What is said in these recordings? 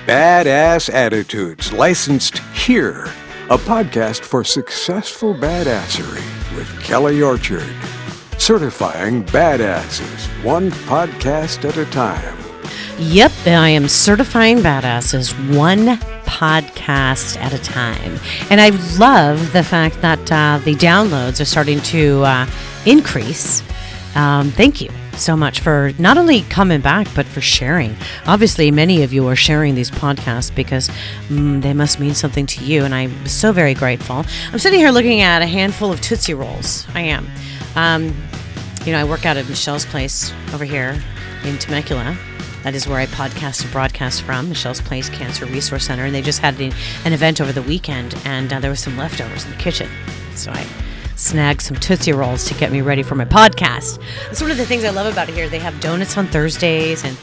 Badass Attitudes, licensed here. A podcast for successful badassery with Kelly Orchard. Certifying badasses, one podcast at a time. Yep, I am certifying badasses, one podcast at a time. And I love the fact that the downloads are starting to increase. Thank you so much for not only coming back, but for sharing. Obviously, many of you are sharing these podcasts because they must mean something to you, and I'm so very grateful. I'm sitting here looking at a handful of Tootsie Rolls. I am. I work out at Michelle's place over here in Temecula. That is where I podcast and broadcast from, Michelle's Place Cancer Resource Center, and they just had an event over the weekend, and there was some leftovers in the kitchen, so I snagged some Tootsie Rolls to get me ready for my podcast. That's one of the things I love about it here. They have donuts on Thursdays, and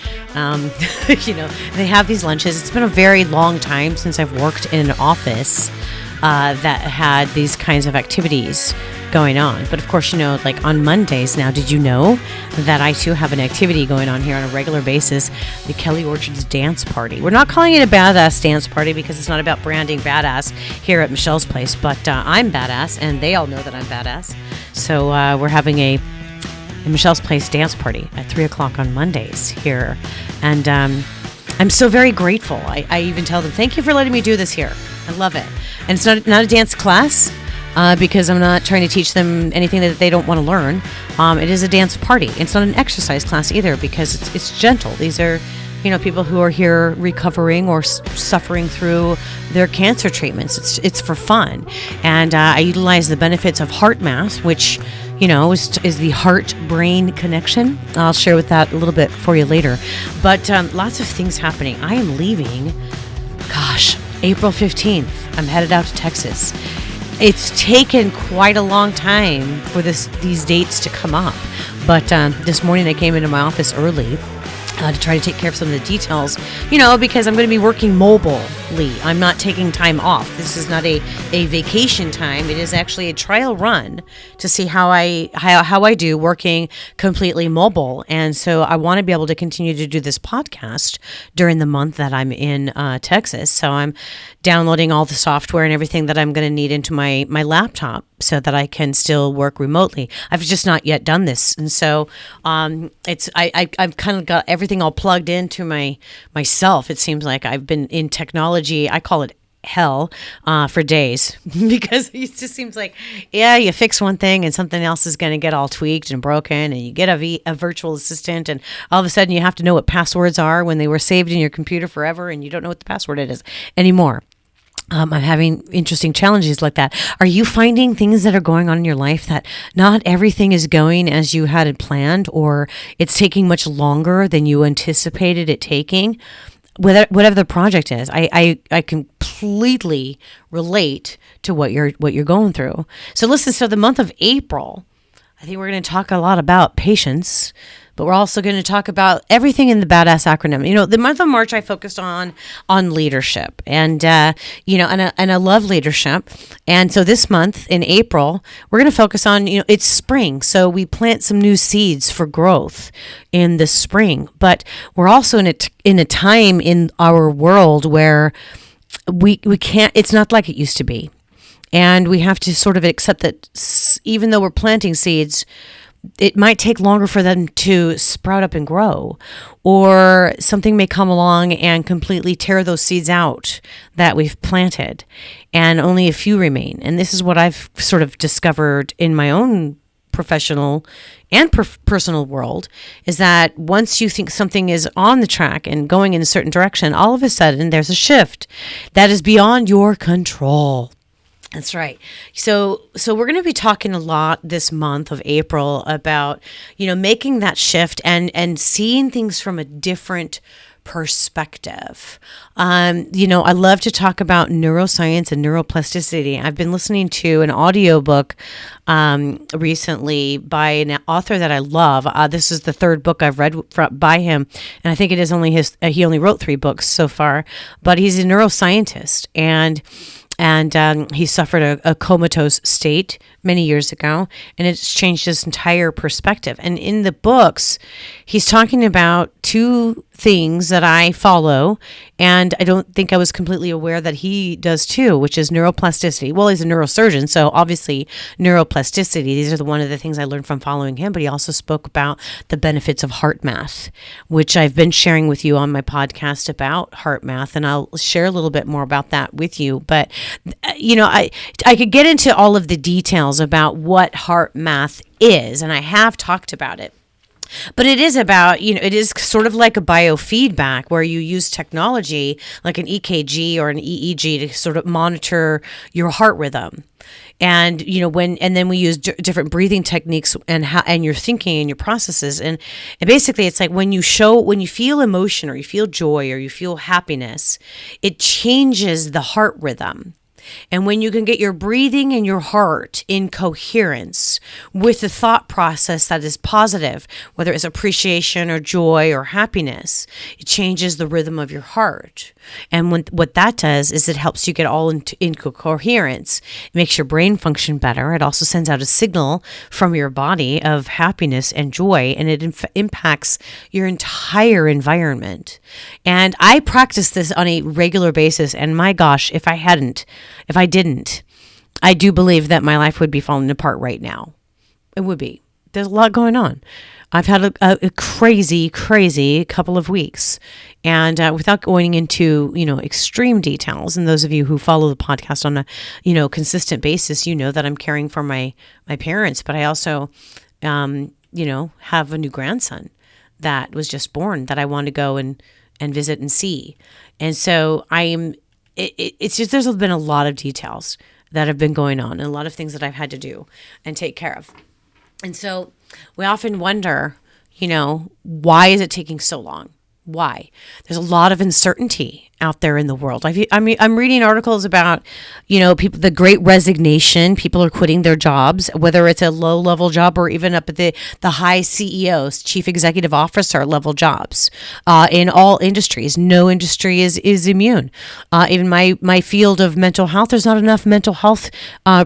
they have these lunches. It's been a very long time since I've worked in an office that had these kinds of activities going on. But of course, like on Mondays now, did you know that I too have an activity going on here on a regular basis, the Kelly Orchard's Dance Party. We're not calling it a badass dance party because it's not about branding badass here at Michelle's Place, but I'm badass and they all know that I'm badass. So we're having a Michelle's Place dance party at 3:00 on Mondays here. And I'm so very grateful. I even tell them, thank you for letting me do this here. I love it. And it's not a dance class. Because I'm not trying to teach them anything that they don't want to learn. It is a dance party. It's not an exercise class either because it's gentle. These are, people who are here recovering or suffering through their cancer treatments. It's for fun. And I utilize the benefits of heart math, which, is the heart-brain connection. I'll share with that a little bit for you later. But lots of things happening. I am leaving, April 15th. I'm headed out to Texas. It's taken quite a long time for these dates to come up. But this morning I came into my office early to try to take care of some of the details, because I'm going to be working mobilely. I'm not taking time off. This is not a vacation time. It is actually a trial run to see how I do working completely mobile. And so I want to be able to continue to do this podcast during the month that I'm in Texas. So I'm downloading all the software and everything that I'm going to need into my laptop so that I can still work remotely. I've just not yet done this. And so I've kind of got everything all plugged into myself. It seems like I've been in technology. I call it hell for days because it just seems like, you fix one thing and something else is going to get all tweaked and broken, and you get a virtual assistant, and all of a sudden you have to know what passwords are when they were saved in your computer forever, and you don't know what the password is anymore. I'm having interesting challenges like that. Are you finding things that are going on in your life that not everything is going as you had planned, or it's taking much longer than you anticipated it taking? Whatever the project is, I completely relate to what you're going through. So listen, so the month of April, I think we're going to talk a lot about patience, but we're also going to talk about everything in the BADASS acronym. The month of March I focused on leadership, and and I love leadership. And so this month in April, we're going to focus on, it's spring, so we plant some new seeds for growth in the spring. But we're also in a time in our world where we can't. It's not like it used to be, and we have to sort of accept that even though we're planting seeds, it might take longer for them to sprout up and grow, or something may come along and completely tear those seeds out that we've planted, and only a few remain. And this is what I've sort of discovered in my own professional and personal world, is that once you think something is on the track and going in a certain direction, all of a sudden there's a shift that is beyond your control. That's right. So we're going to be talking a lot this month of April about, making that shift and seeing things from a different perspective. I love to talk about neuroscience and neuroplasticity. I've been listening to an audiobook recently by an author that I love. This is the third book I've read by him, and I think it is only he only wrote 3 books so far, but he's a neuroscientist, and he suffered a comatose state many years ago, and it's changed his entire perspective. And in the books, he's talking about two things that I follow, and I don't think I was completely aware that he does too, which is neuroplasticity. Well, he's a neurosurgeon, so obviously neuroplasticity, these are one of the things I learned from following him, but he also spoke about the benefits of heart math, which I've been sharing with you on my podcast about heart math, and I'll share a little bit more about that with you. But, I could get into all of the details about what heart math is, and I have talked about it. But it is about, it is sort of like a biofeedback where you use technology like an EKG or an EEG to sort of monitor your heart rhythm. And, then we use different breathing techniques and your thinking and your processes. And basically it's like when you feel emotion or you feel joy or you feel happiness, it changes the heart rhythm. And when you can get your breathing and your heart in coherence with the thought process that is positive, whether it's appreciation or joy or happiness, it changes the rhythm of your heart. And what that does is it helps you get all in coherence. It makes your brain function better. It also sends out a signal from your body of happiness and joy, and it impacts your entire environment. And I practice this on a regular basis, and my gosh, if I didn't, I do believe that my life would be falling apart right now. It would be. There's a lot going on. I've had a crazy couple of weeks. And without going into, extreme details, and those of you who follow the podcast on a, consistent basis, that I'm caring for my parents. But I also, have a new grandson that was just born that I want to go and visit and see. And so it's just, there's been a lot of details that have been going on and a lot of things that I've had to do and take care of. And so we often wonder, why is it taking so long? Why? There's a lot of uncertainty out there in the world. I'm reading articles about, people, the great resignation. People are quitting their jobs, whether it's a low-level job or even up at the high CEOs, chief executive officer level jobs, in all industries. No industry is immune. Even my field of mental health, there's not enough mental health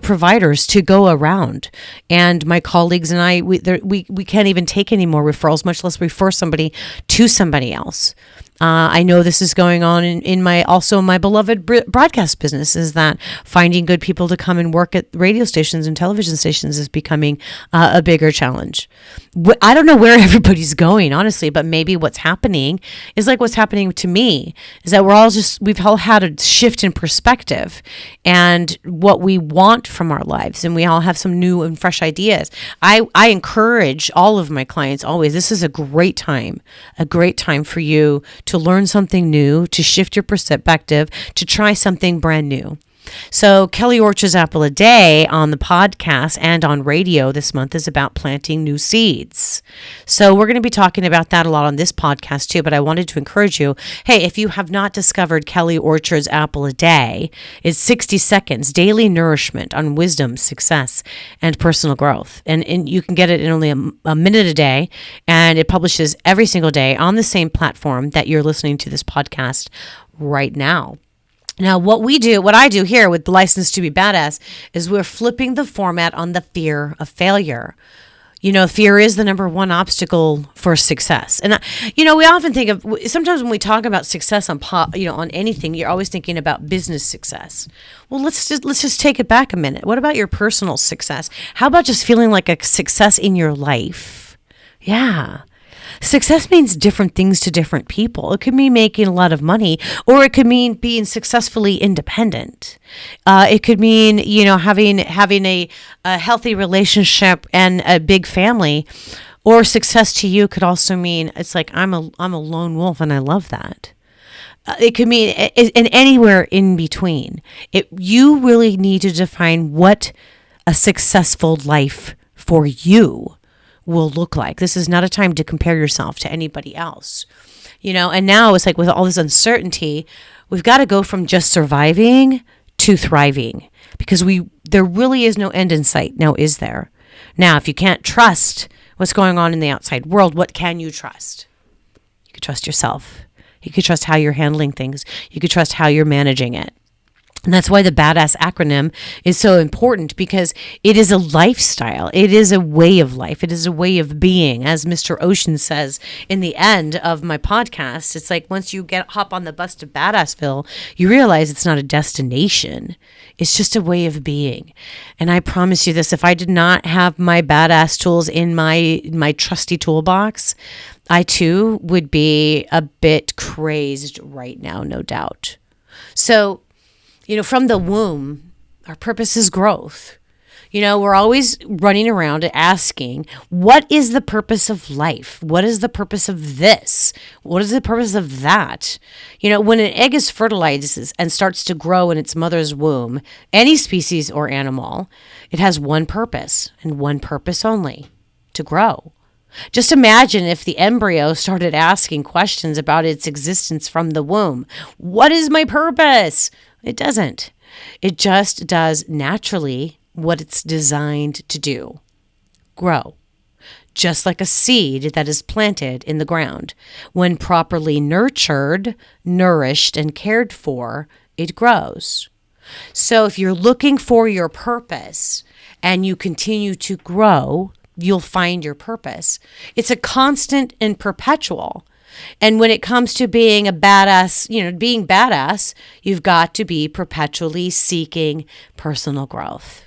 providers to go around. And my colleagues and I, we can't even take any more referrals, much less refer somebody to somebody else. I know this is going on in my beloved broadcast business, is that finding good people to come and work at radio stations and television stations is becoming a bigger challenge. I don't know where everybody's going, honestly, but maybe what's happening is like what's happening to me is that we've all had a shift in perspective and what we want from our lives, and we all have some new and fresh ideas. I encourage all of my clients always, this is a great time for you to learn something new, to shift your perspective, to try something brand new. So Kelly Orchard's Apple a Day on the podcast and on radio this month is about planting new seeds. So we're going to be talking about that a lot on this podcast too, but I wanted to encourage you, hey, if you have not discovered Kelly Orchard's Apple a Day, it's 60 seconds, daily nourishment on wisdom, success, and personal growth. And you can get it in only a minute a day, and it publishes every single day on the same platform that you're listening to this podcast right now. Now, what I do here with the License to be Badass is we're flipping the format on the fear of failure. Fear is the number one obstacle for success. And, we often think of, sometimes when we talk about success on anything, you're always thinking about business success. Well, let's just take it back a minute. What about your personal success? How about just feeling like a success in your life? Yeah. Success means different things to different people. It could mean making a lot of money, or it could mean being successfully independent. It could mean, having a healthy relationship and a big family. Or success to you could also mean it's like I'm a lone wolf, and I love that. It could mean and anywhere in between. You really need to define what a successful life for you will look like. This is not a time to compare yourself to anybody else. And now it's like with all this uncertainty, we've got to go from just surviving to thriving, because there really is no end in sight. Now, is there? Now, if you can't trust what's going on in the outside world, what can you trust? You can trust yourself. You can trust how you're handling things. You can trust how you're managing it. And that's why the B.A.D.A.S.S acronym is so important, because it is a lifestyle. It is a way of life. It is a way of being. As Mr. Ocean says in the end of my podcast, it's like once you hop on the bus to Badassville, you realize it's not a destination. It's just a way of being. And I promise you this, if I did not have my B.A.D.A.S.S tools in my trusty toolbox, I too would be a bit crazed right now, no doubt. So, from the womb, our purpose is growth. We're always running around asking, what is the purpose of life? What is the purpose of this? What is the purpose of that? When an egg is fertilized and starts to grow in its mother's womb, any species or animal, it has one purpose and one purpose only: to grow. Just imagine if the embryo started asking questions about its existence from the womb. What is my purpose? It doesn't. It just does naturally what it's designed to do: grow. Just like a seed that is planted in the ground. When properly nurtured, nourished, and cared for, it grows. So if you're looking for your purpose and you continue to grow, you'll find your purpose. It's a constant and perpetual. And when it comes to being a badass, being badass, you've got to be perpetually seeking personal growth.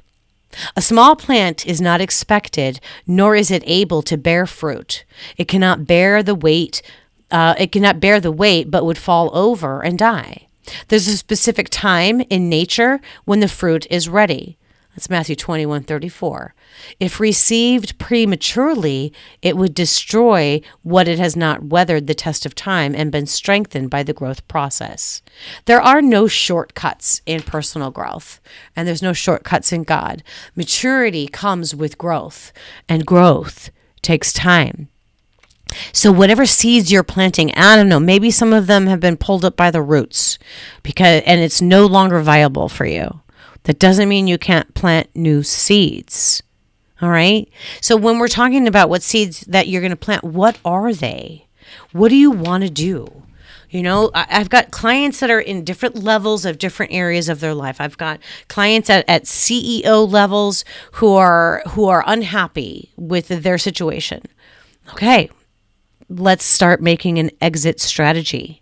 A small plant is not expected, nor is it able to bear fruit. It cannot bear the weight. But would fall over and die. There's a specific time in nature when the fruit is ready. That's Matthew 21:34. If received prematurely, it would destroy what it has not weathered the test of time and been strengthened by the growth process. There are no shortcuts in personal growth, and there's no shortcuts in God. Maturity comes with growth, and growth takes time. So whatever seeds you're planting, I don't know, maybe some of them have been pulled up by the roots and it's no longer viable for you. That doesn't mean you can't plant new seeds. All right? So when we're talking about what seeds that you're going to plant, what are they? What do you want to do? I've got clients that are in different levels of different areas of their life. I've got clients at CEO levels who are unhappy with their situation. Okay, let's start making an exit strategy.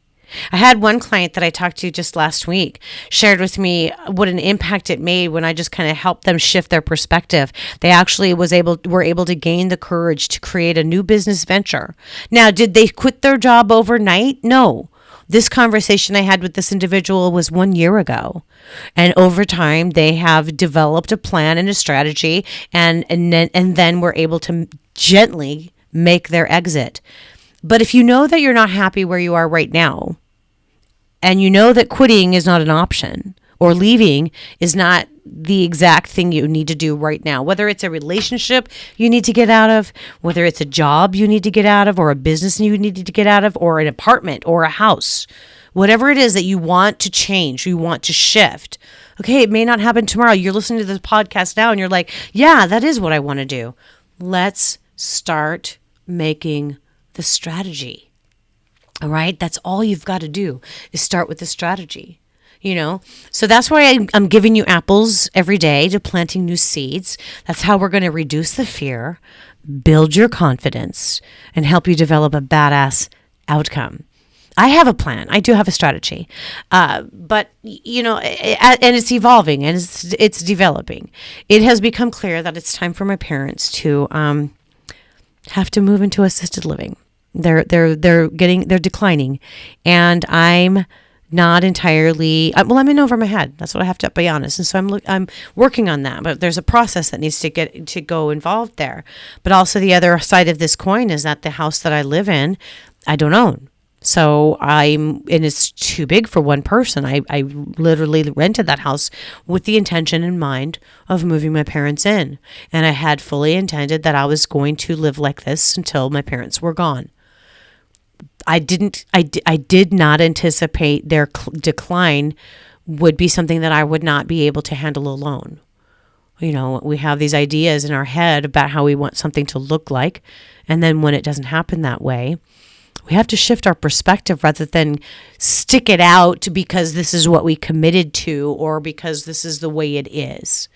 I had one client that I talked to just last week shared with me what an impact it made when I just kind of helped them shift their perspective. They actually were able to gain the courage to create a new business venture. Now, did they quit their job overnight? No. This conversation I had with this individual was 1 year ago. And over time, they have developed a plan and a strategy, and then were able to gently make their exit. But if you know that you're not happy where you are right now, and you know that quitting is not an option, or leaving is not the exact thing you need to do right now, whether it's a relationship you need to get out of, whether it's a job you need to get out of, or a business you need to get out of, or an apartment or a house, whatever it is that you want to change, you want to shift. Okay, it may not happen tomorrow. You're listening to this podcast now and you're like, yeah, that is what I want to do. Let's start making the strategy. All right. That's all you've got to do is start with the strategy, So that's why I'm giving you apples every day to planting new seeds. That's how we're going to reduce the fear, build your confidence, and help you develop a badass outcome. I have a plan. I do have a strategy, but and it's evolving and it's developing. It has become clear that it's time for my parents to have to move into assisted living. They're declining, and I'm not entirely. I'm in over my head. That's what I have to be honest. And so I'm working on that. But there's a process that needs to go involved there. But also the other side of this coin is that the house that I live in, I don't own. So and it's too big for one person. I literally rented that house with the intention in mind of moving my parents in. And I had fully intended that I was going to live like this until my parents were gone. I did not anticipate their decline would be something that I would not be able to handle alone. We have these ideas in our head about how we want something to look like. And then when it doesn't happen that way, We have to shift our perspective rather than stick it out because this is what we committed to or because this is the way it is.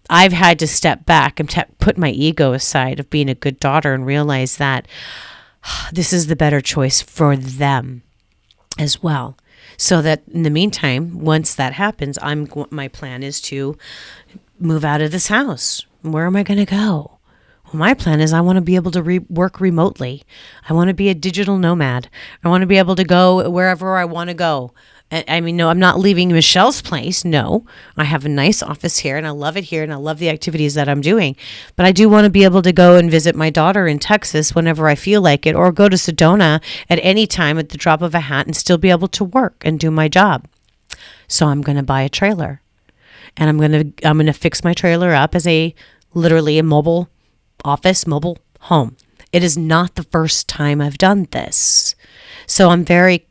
I've had to step back and put my ego aside of being a good daughter and realize that this is the better choice for them as well. So that in the meantime, once that happens, my plan is to move out of this house. Where am I going to go? Well, my plan is I want to be able to work remotely. I want to be a digital nomad. I want to be able to go wherever I want to go. I mean, no, I'm not leaving Michelle's place. No, I have a nice office here and I love it here and I love the activities that I'm doing. But I do want to be able to go and visit my daughter in Texas whenever I feel like it, or go to Sedona at any time at the drop of a hat and still be able to work and do my job. So I'm going to buy a trailer and I'm going to fix my trailer up as literally a mobile office, mobile home. It is not the first time I've done this. So I'm very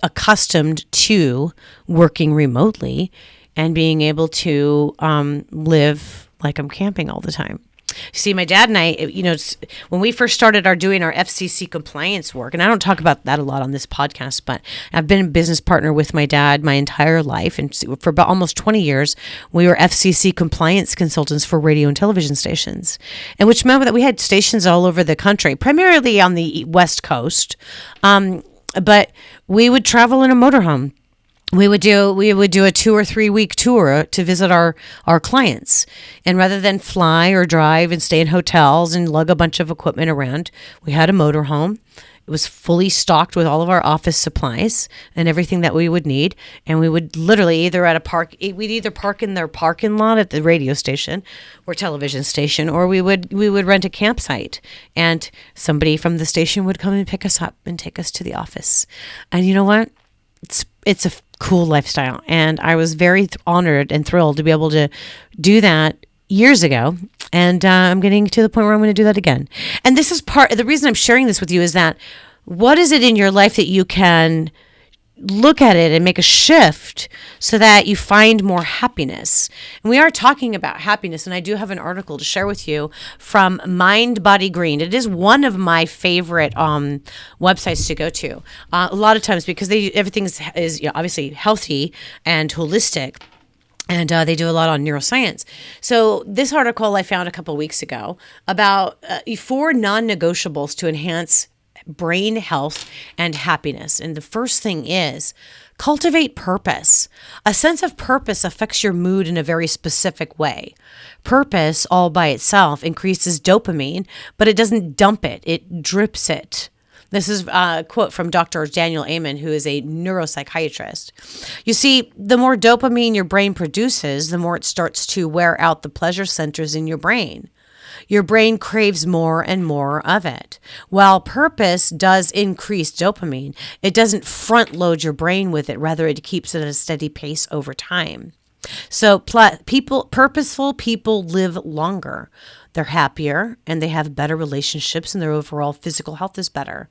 accustomed to working remotely and being able to live like I'm camping all the time. See, my dad and I, when we first started doing our FCC compliance work, and I don't talk about that a lot on this podcast, but I've been a business partner with my dad my entire life. And for about almost 20 years, we were FCC compliance consultants for radio and television stations. And which meant that we had stations all over the country, primarily on the West Coast. But we would travel in a motorhome. We would do a 2 or 3 week tour to visit our clients. And rather than fly or drive and stay in hotels and lug a bunch of equipment around, we had a motorhome. It was fully stocked with all of our office supplies and everything that we would need. And we would literally we'd either park in their parking lot at the radio station or television station, or we would rent a campsite and somebody from the station would come and pick us up and take us to the office. And you know what? It's a cool lifestyle. And I was very honored and thrilled to be able to do that years ago. And I'm getting to the point where I'm going to do that again. And this is the reason I'm sharing this with you is that what is it in your life that you can look at it and make a shift so that you find more happiness? And we are talking about happiness, and I do have an article to share with you from Mind Body Green. It is one of my favorite websites to go to. A lot of times because everything is obviously healthy and holistic. And they do a lot on neuroscience. So this article I found a couple of weeks ago about 4 non-negotiables to enhance brain health and happiness. And the first thing is cultivate purpose. A sense of purpose affects your mood in a very specific way. Purpose all by itself increases dopamine, but it doesn't dump it. It drips it. This is a quote from Dr. Daniel Amen, who is a neuropsychiatrist. You see, the more dopamine your brain produces, the more it starts to wear out the pleasure centers in your brain. Your brain craves more and more of it. While purpose does increase dopamine, it doesn't front load your brain with it. Rather, it keeps it at a steady pace over time. So purposeful people live longer. They're happier and they have better relationships and their overall physical health is better.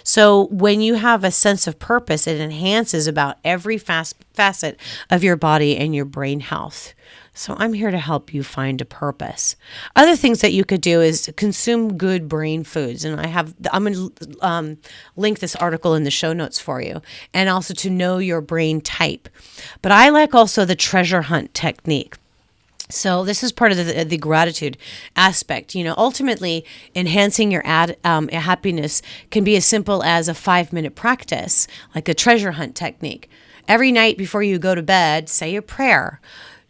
So when you have a sense of purpose, it enhances about every facet of your body and your brain health. So I'm here to help you find a purpose. Other things that you could do is consume good brain foods. And I'm going to link this article in the show notes for you. And also to know your brain type. But I like also the treasure hunt technique. So this is part of the gratitude aspect. Ultimately, enhancing your happiness can be as simple as a 5-minute practice, like a treasure hunt technique. Every night before you go to bed, say a prayer.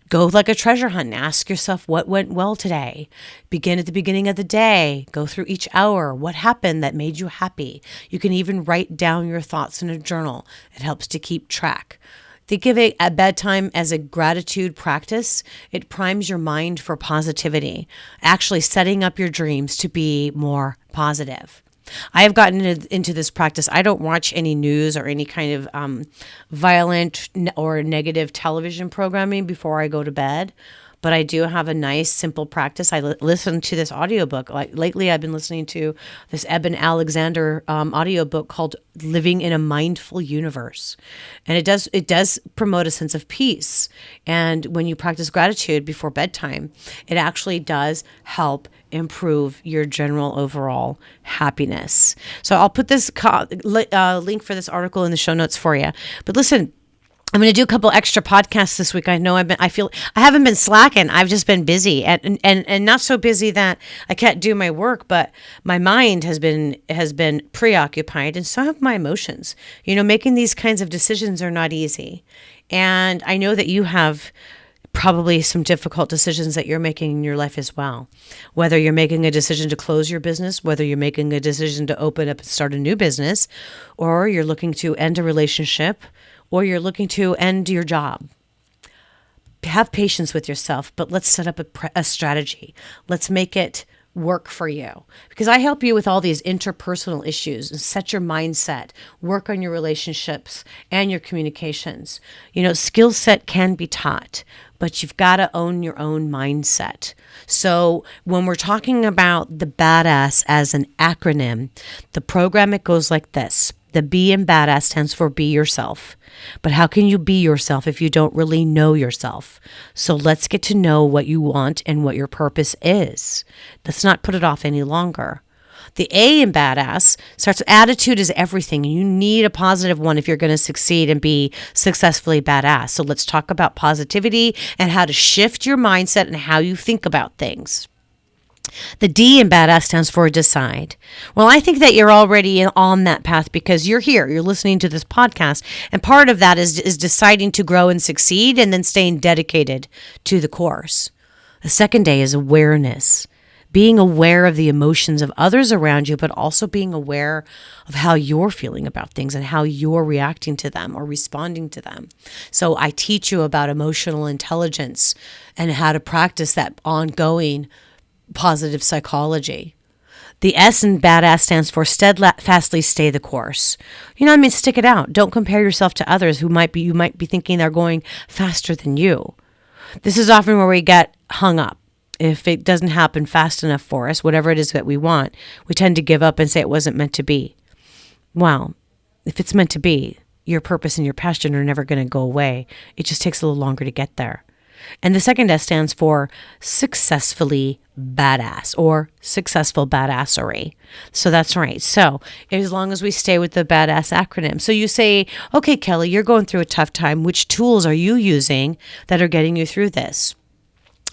Go like a treasure hunt and ask yourself what went well today. Begin at the beginning of the day. Go through each hour. What happened that made you happy? You can even write down your thoughts in a journal. It helps to keep track. Think of it at bedtime as a gratitude practice. It primes your mind for positivity, actually setting up your dreams to be more positive. I have gotten into this practice. I don't watch any news or any kind of violent or negative television programming before I go to bed. But I do have a nice, simple practice. I listen to this audiobook. Like lately, I've been listening to this Eben Alexander audiobook called Living in a Mindful Universe. And it does promote a sense of peace. And when you practice gratitude before bedtime, it actually does help improve your general overall happiness. So I'll put this link for this article in the show notes for you. But listen, I'm going to do a couple extra podcasts this week. I know I haven't been slacking. I've just been busy and not so busy that I can't do my work, but my mind has been preoccupied, and so have my emotions. Making these kinds of decisions are not easy. And I know that you have probably some difficult decisions that you're making in your life as well. Whether you're making a decision to close your business, whether you're making a decision to open up and start a new business, or you're looking to end a relationship, or you're looking to end your job. Have patience with yourself, but let's set up a strategy. Let's make it work for you. Because I help you with all these interpersonal issues and set your mindset, work on your relationships and your communications. Skill set can be taught, but you've got to own your own mindset. So when we're talking about the B.A.D.A.S.S as an acronym, the program, it goes like this. The B in B.A.D.A.S S stands for be yourself. But how can you be yourself if you don't really know yourself? So let's get to know what you want and what your purpose is. Let's not put it off any longer. The A in B.A.D.A.S S starts with attitude is everything. And you need a positive one if you're going to succeed and be successfully badass. So let's talk about positivity and how to shift your mindset and how you think about things. The D in B.A.D.A.S S stands for decide. Well, I think that you're already on that path because you're here, you're listening to this podcast, and part of that is deciding to grow and succeed and then staying dedicated to the course. The second day is awareness, being aware of the emotions of others around you, but also being aware of how you're feeling about things and how you're reacting to them or responding to them. So I teach you about emotional intelligence and how to practice that ongoing positive psychology. The S in B.A.D.A.S S stands for steadfastly stay the course. Stick it out. Don't compare yourself to others you might be thinking they're going faster than you. This is often where we get hung up. If it doesn't happen fast enough for us, whatever it is that we want, we tend to give up and say it wasn't meant to be. Well, if it's meant to be, your purpose and your passion are never going to go away. It just takes a little longer to get there. And the second S stands for successfully badass or successful badassery. So that's right. So as long as we stay with the B.A.D.A.S acronym. So you say, okay, Kelly, you're going through a tough time. Which tools are you using that are getting you through this?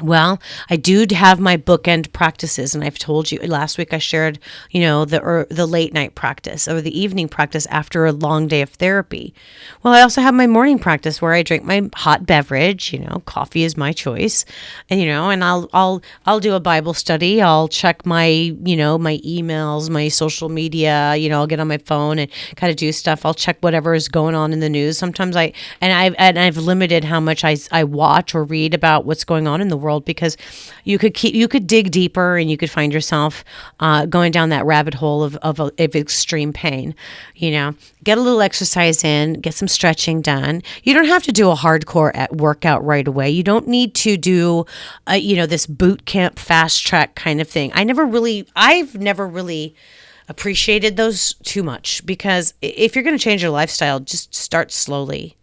Well, I do have my bookend practices, and I've told you last week I shared, the late night practice or the evening practice after a long day of therapy. Well, I also have my morning practice where I drink my hot beverage. Coffee is my choice, and I'll do a Bible study. I'll check my my emails, my social media. I'll get on my phone and kind of do stuff. I'll check whatever is going on in the news. Sometimes I've limited how much I watch or read about what's going on in the world, because you could dig deeper and you could find yourself going down that rabbit hole of extreme pain. Get a little exercise in, get some stretching done. You don't have to do a hardcore workout right away. You don't need to do this boot camp fast track kind of thing. I've never really appreciated those too much, because if you're going to change your lifestyle, just start slowly.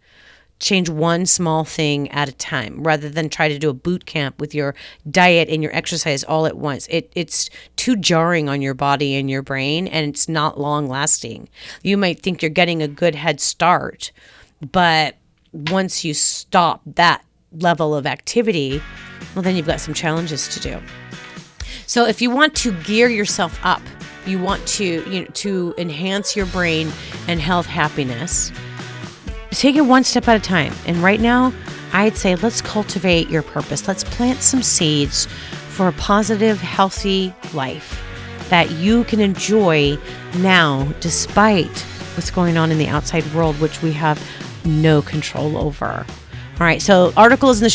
Change one small thing at a time rather than try to do a boot camp with your diet and your exercise all at once. It's too jarring on your body and your brain, and it's not long lasting. You might think you're getting a good head start, but once you stop that level of activity, well, then you've got some challenges to do. So if you want to gear yourself up, you want to enhance your brain and health, happiness, take it one step at a time. And right now, I'd say let's cultivate your purpose. Let's plant some seeds for a positive, healthy life that you can enjoy now, despite what's going on in the outside world, which we have no control over. All right, so articles in the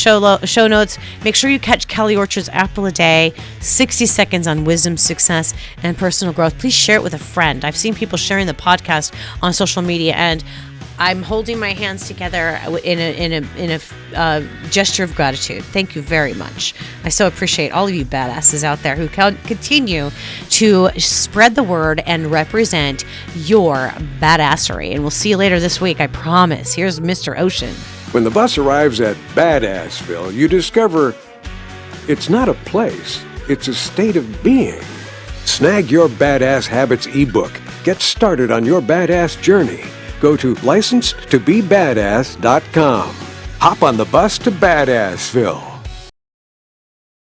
show notes. Make sure you catch Kelly Orchard's Apple a Day, 60 seconds on wisdom, success, and personal growth. Please share it with a friend. I've seen people sharing the podcast on social media, and I'm holding my hands together in a gesture of gratitude. Thank you very much. I so appreciate all of you badasses out there who continue to spread the word and represent your badassery. And we'll see you later this week, I promise. Here's Mr. Ocean. When the bus arrives at Badassville, you discover it's not a place, it's a state of being. Snag your Badass Habits ebook. Get started on your badass journey. Go to licensed2bebadass.com. Hop on the bus to Badassville.